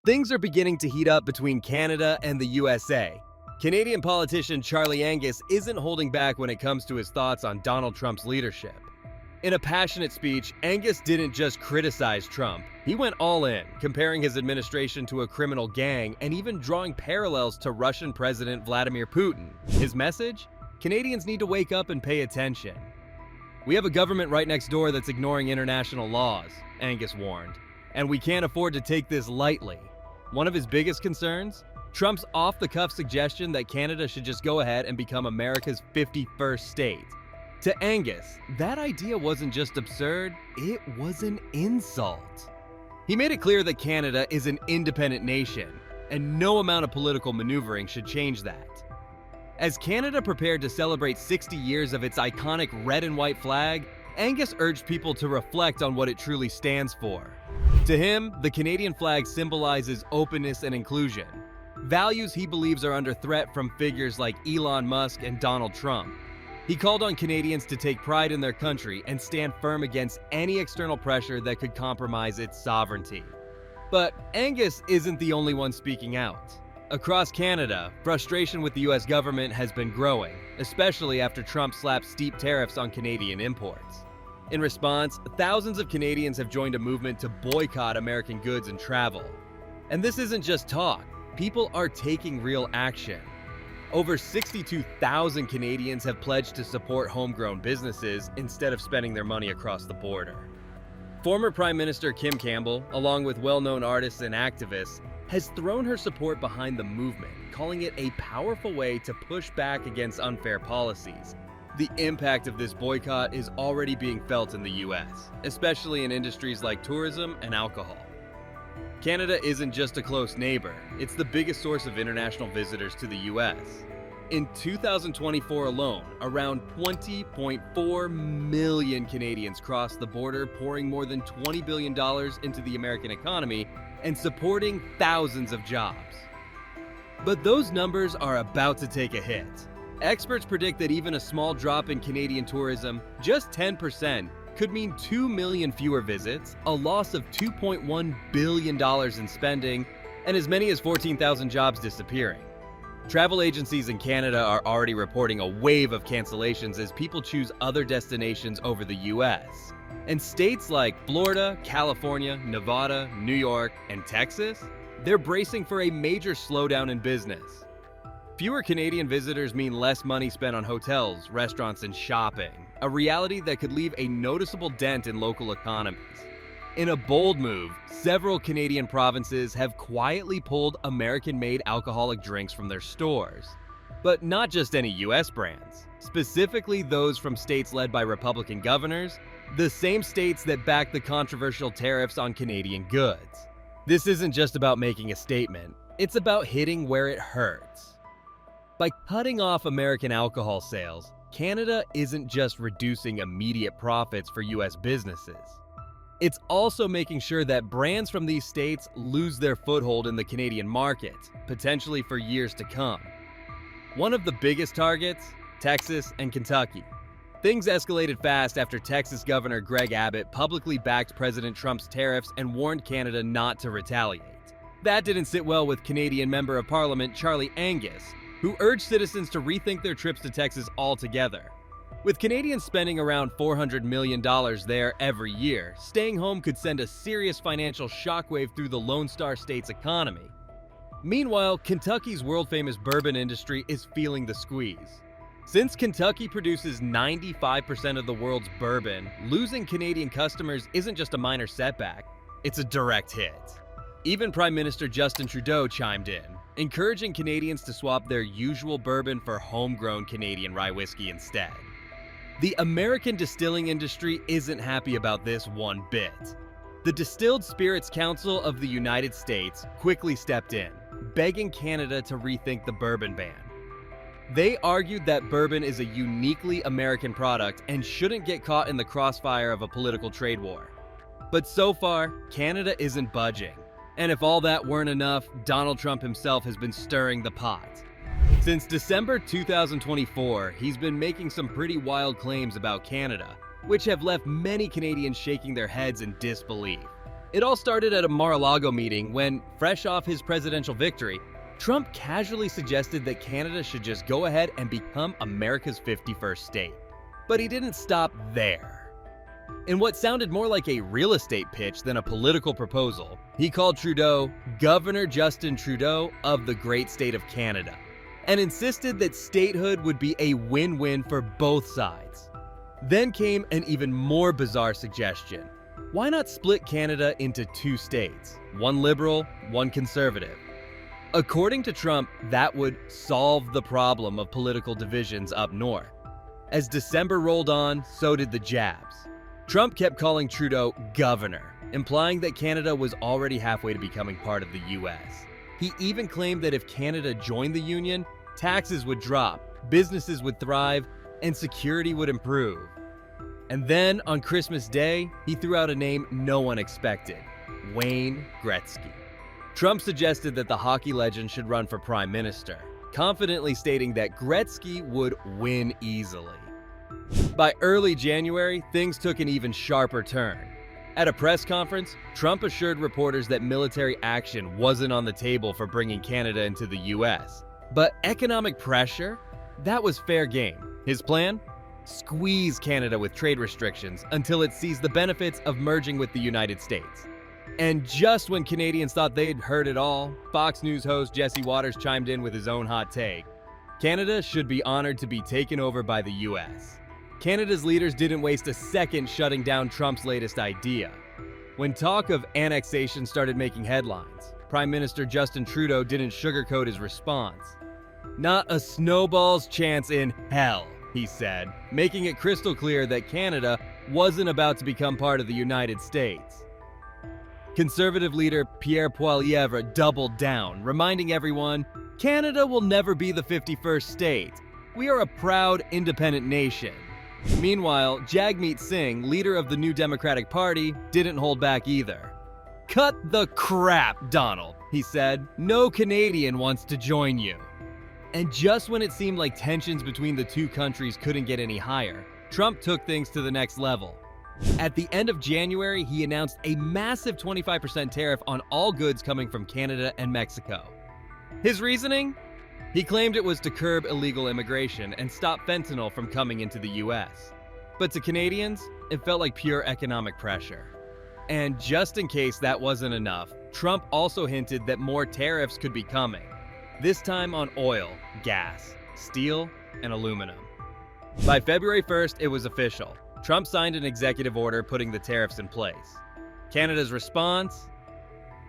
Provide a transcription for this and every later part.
Things are beginning to heat up between Canada and the USA. Canadian politician Charlie Angus isn't holding back when it comes to his thoughts on Donald Trump's leadership. In a passionate speech, Angus didn't just criticize Trump. He went all in, comparing his administration to a criminal gang and even drawing parallels to Russian President Vladimir Putin. His message? Canadians need to wake up and pay attention. "We have a government right next door that's ignoring international laws," Angus warned, "and we can't afford to take this lightly." One of his biggest concerns? Trump's off-the-cuff suggestion that Canada should just go ahead and become America's 51st state. To Angus, that idea wasn't just absurd, it was an insult. He made it clear that Canada is an independent nation, and no amount of political maneuvering should change that. As Canada prepared to celebrate 60 years of its iconic red and white flag, Angus urged people to reflect on what it truly stands for. To him, the Canadian flag symbolizes openness and inclusion, values he believes are under threat from figures like Elon Musk and Donald Trump. He called on Canadians to take pride in their country and stand firm against any external pressure that could compromise its sovereignty. But Angus isn't the only one speaking out. Across Canada, frustration with the US government has been growing, especially after Trump slapped steep tariffs on Canadian imports. In response, thousands of Canadians have joined a movement to boycott American goods and travel. And this isn't just talk, people are taking real action. Over 62,000 Canadians have pledged to support homegrown businesses instead of spending their money across the border. Former Prime Minister Kim Campbell, along with well-known artists and activists, has thrown her support behind the movement, calling it a powerful way to push back against unfair policies. The impact of this boycott is already being felt in the US, especially in industries like tourism and alcohol. Canada isn't just a close neighbor, it's the biggest source of international visitors to the US. In 2024 alone, around 20.4 million Canadians crossed the border, pouring more than $20 billion into the American economy and supporting thousands of jobs. But those numbers are about to take a hit. Experts predict that even a small drop in Canadian tourism, just 10%, could mean 2 million fewer visits, a loss of $2.1 billion in spending, and as many as 14,000 jobs disappearing. Travel agencies in Canada are already reporting a wave of cancellations as people choose other destinations over the US. And states like Florida, California, Nevada, New York, and Texas, they're bracing for a major slowdown in business. Fewer Canadian visitors mean less money spent on hotels, restaurants, and shopping, a reality that could leave a noticeable dent in local economies. In a bold move, several Canadian provinces have quietly pulled American-made alcoholic drinks from their stores. But not just any US brands, specifically those from states led by Republican governors, the same states that back the controversial tariffs on Canadian goods. This isn't just about making a statement, it's about hitting where it hurts. By cutting off American alcohol sales, Canada isn't just reducing immediate profits for US businesses. It's also making sure that brands from these states lose their foothold in the Canadian market, potentially for years to come. One of the biggest targets? Texas and Kentucky. Things escalated fast after Texas Governor Greg Abbott publicly backed President Trump's tariffs and warned Canada not to retaliate. That didn't sit well with Canadian Member of Parliament Charlie Angus, who urged citizens to rethink their trips to Texas altogether. With Canadians spending around $400 million there every year, staying home could send a serious financial shockwave through the Lone Star State's economy. Meanwhile, Kentucky's world-famous bourbon industry is feeling the squeeze. Since Kentucky produces 95% of the world's bourbon, losing Canadian customers isn't just a minor setback, it's a direct hit. Even Prime Minister Justin Trudeau chimed in, encouraging Canadians to swap their usual bourbon for homegrown Canadian rye whiskey instead. The American distilling industry isn't happy about this one bit. The Distilled Spirits Council of the United States quickly stepped in, begging Canada to rethink the bourbon ban. They argued that bourbon is a uniquely American product and shouldn't get caught in the crossfire of a political trade war. But so far, Canada isn't budging. And if all that weren't enough, Donald Trump himself has been stirring the pot. Since December 2024, he's been making some pretty wild claims about Canada, which have left many Canadians shaking their heads in disbelief. It all started at a Mar-a-Lago meeting when, fresh off his presidential victory, Trump casually suggested that Canada should just go ahead and become America's 51st state. But he didn't stop there. In what sounded more like a real estate pitch than a political proposal, he called Trudeau Governor Justin Trudeau of the great state of Canada, and insisted that statehood would be a win-win for both sides. Then came an even more bizarre suggestion. Why not split Canada into two states, one liberal, one conservative? According to Trump, that would solve the problem of political divisions up north. As December rolled on, so did the jabs. Trump kept calling Trudeau governor, implying that Canada was already halfway to becoming part of the US. He even claimed that if Canada joined the Union, taxes would drop, businesses would thrive, and security would improve. And then, on Christmas Day, he threw out a name no one expected: Wayne Gretzky. Trump suggested that the hockey legend should run for prime minister, confidently stating that Gretzky would win easily. By early January, things took an even sharper turn. At a press conference, Trump assured reporters that military action wasn't on the table for bringing Canada into the US. But economic pressure? That was fair game. His plan? Squeeze Canada with trade restrictions until it sees the benefits of merging with the United States. And just when Canadians thought they'd heard it all, Fox News host Jesse Waters chimed in with his own hot take. Canada should be honored to be taken over by the US. Canada's leaders didn't waste a second shutting down Trump's latest idea. When talk of annexation started making headlines, Prime Minister Justin Trudeau didn't sugarcoat his response. Not a snowball's chance in hell, he said, making it crystal clear that Canada wasn't about to become part of the United States. Conservative leader Pierre Poilievre doubled down, reminding everyone, Canada will never be the 51st state. We are a proud, independent nation. Meanwhile, Jagmeet Singh, leader of the New Democratic Party, didn't hold back either. Cut the crap, Donald, he said. No Canadian wants to join you. And just when it seemed like tensions between the two countries couldn't get any higher, Trump took things to the next level. At the end of January, he announced a massive 25% tariff on all goods coming from Canada and Mexico. His reasoning? He claimed it was to curb illegal immigration and stop fentanyl from coming into the US. But to Canadians, it felt like pure economic pressure. And just in case that wasn't enough, Trump also hinted that more tariffs could be coming. This time on oil, gas, steel, and aluminum. By February 1st, it was official. Trump signed an executive order putting the tariffs in place. Canada's response?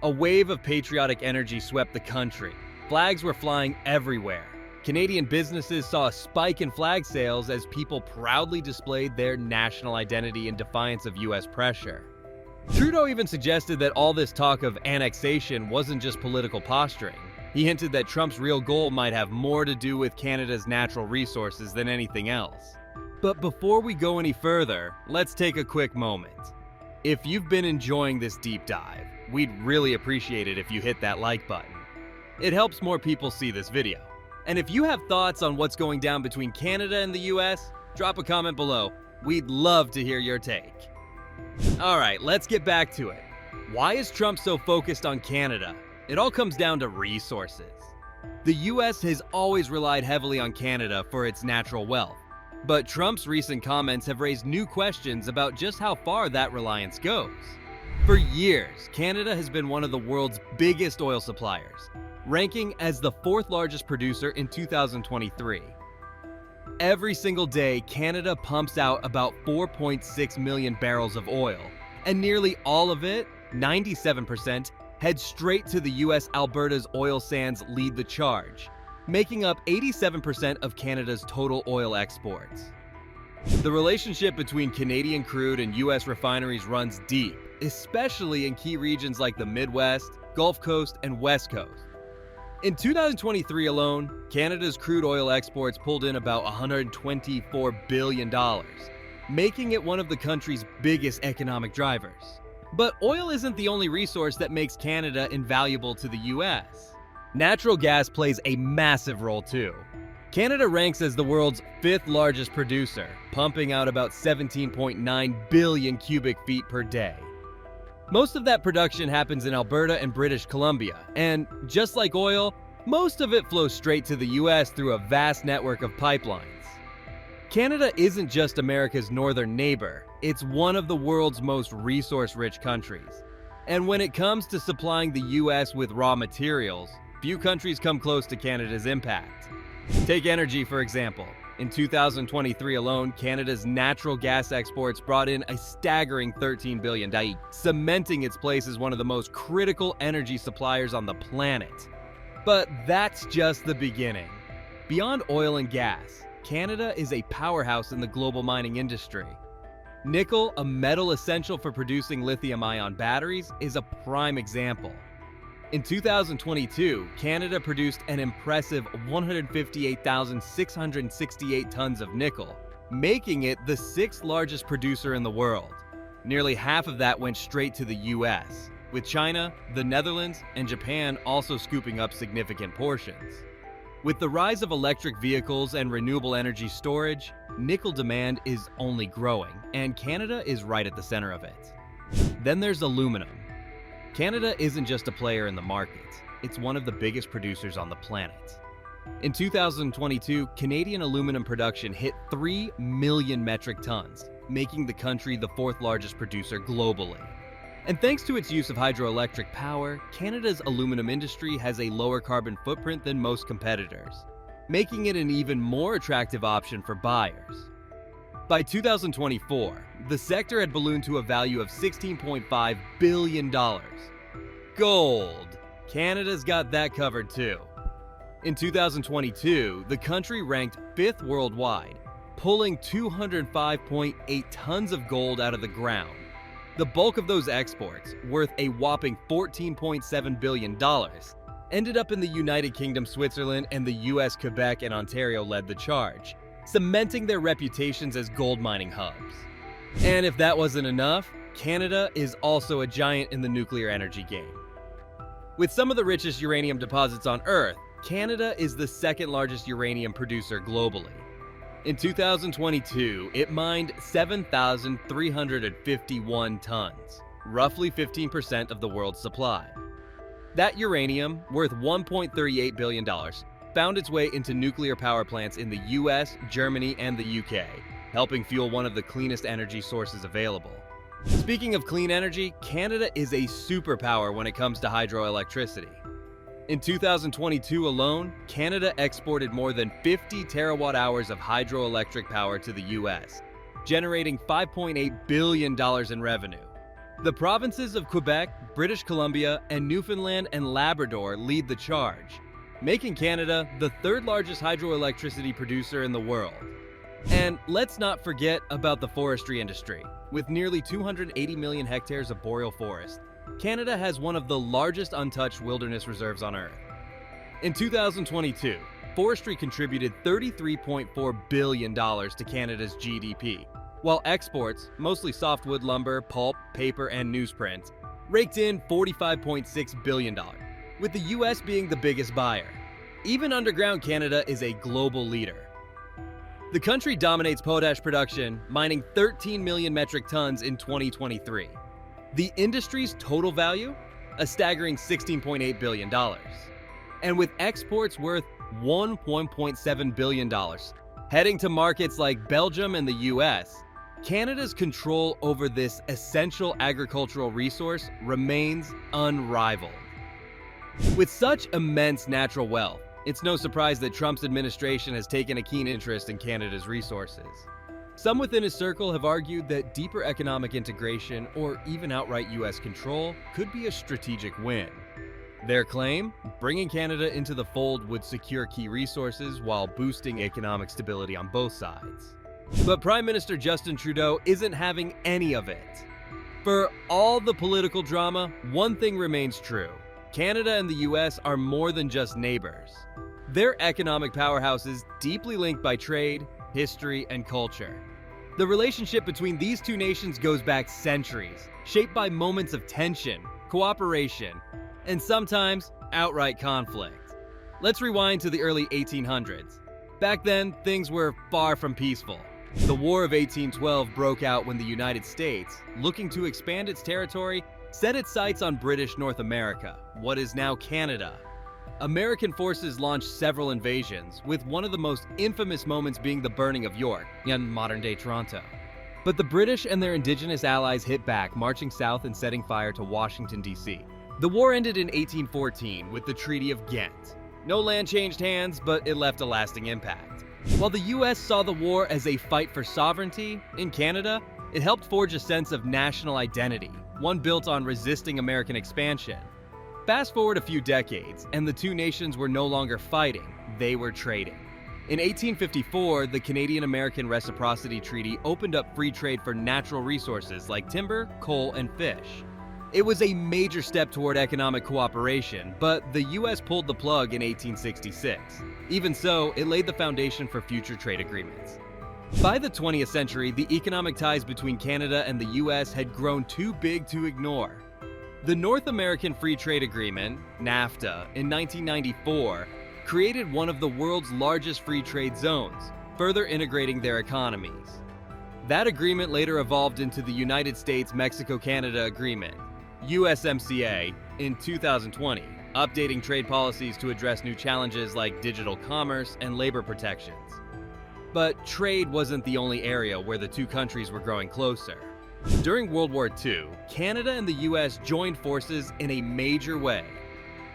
A wave of patriotic energy swept the country. Flags were flying everywhere. Canadian businesses saw a spike in flag sales as people proudly displayed their national identity in defiance of US pressure. Trudeau even suggested that all this talk of annexation wasn't just political posturing. He hinted that Trump's real goal might have more to do with Canada's natural resources than anything else. But before we go any further, let's take a quick moment. If you've been enjoying this deep dive, we'd really appreciate it if you hit that like button. It helps more people see this video. And if you have thoughts on what's going down between Canada and the US, drop a comment below. We'd love to hear your take. Alright, let's get back to it. Why is Trump so focused on Canada? It all comes down to resources. The US has always relied heavily on Canada for its natural wealth, but Trump's recent comments have raised new questions about just how far that reliance goes. For years, Canada has been one of the world's biggest oil suppliers, ranking as the fourth largest producer in 2023. Every single day, Canada pumps out about 4.6 million barrels of oil, and nearly all of it, 97%, heads straight to the US. Alberta's oil sands lead the charge, making up 87% of Canada's total oil exports. The relationship between Canadian crude and US refineries runs deep, especially in key regions like the Midwest, Gulf Coast, and West Coast. In 2023 alone, Canada's crude oil exports pulled in about $124 billion, making it one of the country's biggest economic drivers. But oil isn't the only resource that makes Canada invaluable to the US. Natural gas plays a massive role too. Canada ranks as the world's fifth largest producer, pumping out about 17.9 billion cubic feet per day. Most of that production happens in Alberta and British Columbia, and just like oil, most of it flows straight to the US through a vast network of pipelines. Canada isn't just America's northern neighbor, it's one of the world's most resource-rich countries. And when it comes to supplying the US with raw materials, few countries come close to Canada's impact. Take energy, for example. In 2023 alone, Canada's natural gas exports brought in a staggering $13 billion, cementing its place as one of the most critical energy suppliers on the planet. But that's just the beginning. Beyond oil and gas, Canada is a powerhouse in the global mining industry. Nickel, a metal essential for producing lithium-ion batteries, is a prime example. In 2022, Canada produced an impressive 158,668 tons of nickel, making it the sixth largest producer in the world. Nearly half of that went straight to the US, with China, the Netherlands, and Japan also scooping up significant portions. With the rise of electric vehicles and renewable energy storage, nickel demand is only growing, and Canada is right at the center of it. Then there's aluminum. Canada isn't just a player in the market, it's one of the biggest producers on the planet. In 2022, Canadian aluminum production hit 3 million metric tons, making the country the fourth largest producer globally. And thanks to its use of hydroelectric power, Canada's aluminum industry has a lower carbon footprint than most competitors, making it an even more attractive option for buyers. By 2024, the sector had ballooned to a value of $16.5 billion. Gold! Canada's got that covered too. In 2022, the country ranked 5th worldwide, pulling 205.8 tons of gold out of the ground. The bulk of those exports, worth a whopping $14.7 billion, ended up in the United Kingdom, Switzerland, and the US. Quebec and Ontario led the charge, cementing their reputations as gold mining hubs. And if that wasn't enough, Canada is also a giant in the nuclear energy game. With some of the richest uranium deposits on Earth, Canada is the second largest uranium producer globally. In 2022, it mined 7,351 tons, roughly 15% of the world's supply. That uranium, worth $1.38 billion, found its way into nuclear power plants in the US, Germany, and the UK, helping fuel one of the cleanest energy sources available. Speaking of clean energy, Canada is a superpower when it comes to hydroelectricity. In 2022 alone, Canada exported more than 50 terawatt-hours of hydroelectric power to the US, generating $5.8 billion in revenue. The provinces of Quebec, British Columbia, and Newfoundland and Labrador lead the charge, making Canada the third largest hydroelectricity producer in the world. And let's not forget about the forestry industry. With nearly 280 million hectares of boreal forest, Canada has one of the largest untouched wilderness reserves on Earth. In 2022, forestry contributed $33.4 billion to Canada's GDP, while exports, mostly softwood lumber, pulp, paper, and newsprint, raked in $45.6 billion, with the US being the biggest buyer. Even underground Canada is a global leader. The country dominates potash production, mining 13 million metric tons in 2023. The industry's total value? A staggering $16.8 billion. And with exports worth $1.7 billion, heading to markets like Belgium and the US, Canada's control over this essential agricultural resource remains unrivaled. With such immense natural wealth, it's no surprise that Trump's administration has taken a keen interest in Canada's resources. Some within his circle have argued that deeper economic integration or even outright US control could be a strategic win. Their claim? Bringing Canada into the fold would secure key resources while boosting economic stability on both sides. But Prime Minister Justin Trudeau isn't having any of it. For all the political drama, one thing remains true. Canada and the US are more than just neighbors. They're economic powerhouses deeply linked by trade, history, and culture. The relationship between these two nations goes back centuries, shaped by moments of tension, cooperation, and sometimes outright conflict. Let's rewind to the early 1800s. Back then, things were far from peaceful. The War of 1812 broke out when the United States, looking to expand its territory, set its sights on British North America, what is now Canada. American forces launched several invasions, with one of the most infamous moments being the burning of York, in modern-day Toronto. But the British and their indigenous allies hit back, marching south and setting fire to Washington, D.C. The war ended in 1814 with the Treaty of Ghent. No land changed hands, but it left a lasting impact. While the U.S. saw the war as a fight for sovereignty, in Canada, it helped forge a sense of national identity, one built on resisting American expansion. Fast forward a few decades, and the two nations were no longer fighting, they were trading. In 1854, the Canadian-American Reciprocity Treaty opened up free trade for natural resources like timber, coal, and fish. It was a major step toward economic cooperation, but the U.S. pulled the plug in 1866. Even so, it laid the foundation for future trade agreements. By the 20th century, the economic ties between Canada and the U.S. had grown too big to ignore. The North American Free Trade Agreement, NAFTA, in 1994, created one of the world's largest free trade zones, further integrating their economies. That agreement later evolved into the United States-Mexico-Canada Agreement, USMCA, in 2020, updating trade policies to address new challenges like digital commerce and labor protections. But trade wasn't the only area where the two countries were growing closer. During World War II, Canada and the U.S. joined forces in a major way.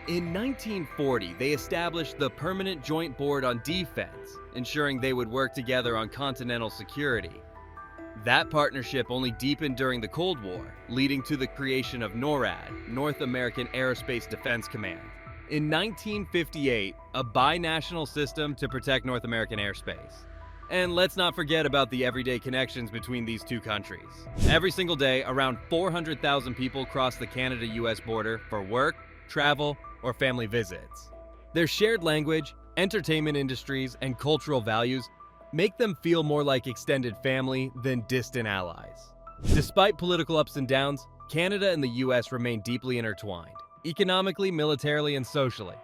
In 1940, they established the Permanent Joint Board on Defense, ensuring they would work together on continental security. That partnership only deepened during the Cold War, leading to the creation of NORAD, North American Aerospace Defense Command. In 1958, a binational system to protect North American airspace. And let's not forget about the everyday connections between these two countries. Every single day, around 400,000 people cross the Canada-US border for work, travel, or family visits. Their shared language, entertainment industries, and cultural values make them feel more like extended family than distant allies. Despite political ups and downs, Canada and the US remain deeply intertwined, economically, militarily, and socially.